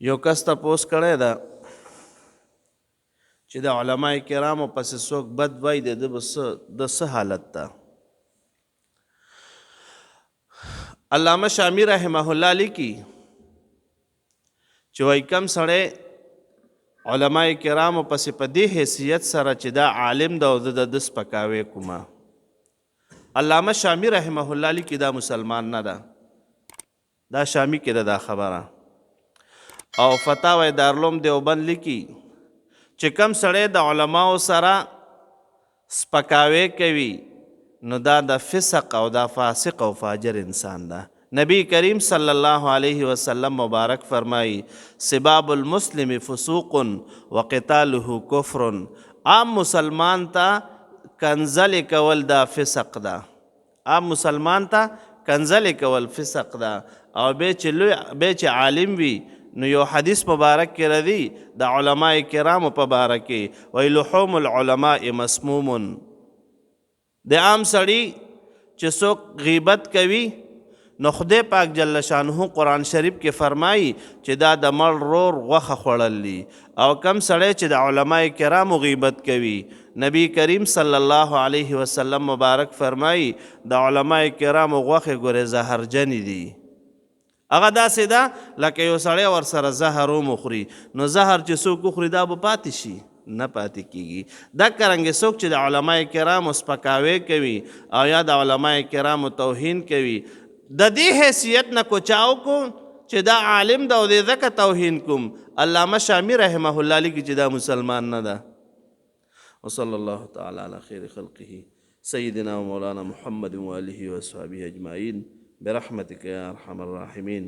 یو کس تپوس کړی ده چې د علما کرامو پسې څوک بد وایي د ده څه حالت ده. علامه شامی رحمه الله لیکي چې وایي کم سړی علما کرامو پسې په دې حیثیت سره چې دا عالم ده او د ده سپکاوی کومه. علامه شامی رحمه الله لیکي دا مسلمان نه ده، دا شامی کې ده دا خبره. او فتاوی دارالعلوم دیوبند لیکي چې کم سړی د علماو سره سپکاوی کوي نو دا د فسق او دا فاسق او فاجر انسان ده. نبی کریم صلی الله علیه وسلم مبارک فرمایی سباب المسلم فسوق وقتاله کفر. عام مسلمان ته کنزل کول دا فسق ده، عام مسلمان ته کنزل کول فسق ده. او بیا چې عالم وي نو یو حدیث مبارک کې راځي د علماء کرامو په باره کې وایي لحوم العلماء مسموم. د عام سړي چې څوک غیبت کوي نو خدای پاک جل شانه قرآن شریف کې فرمایي چې دا د مړ رور غوښه خوړل دي. او کم سړی چې د علماء کرامو غیبت کوي نبی کریم صلی الله علیه وسلم مبارک فرمایي د علماء کرامو غوښې ګورې زهرجنې دي. هغه داسې ده لکه یو سړی ورسره زهر ومخوري نو زهر چې څوک وخوري دا به پاتې شي؟ نه پاتې کیږي. دا کرنګې څوک چې د علماء کرامو سپکاوی کوي او یا د علماء کرامو توهین کوي د دې حیثیت نه کوچاو کو چې دا عالم ده او د ځکه توهین کوم. علامه شامی رحمه الله لیکي چې دا مسلمان نه ده. وصلی الله تعالی علی خیر خلقه سیدنا و مولانا محمد و آله و اصحابه اجمعین برحمتك يا ارحم الراحمين.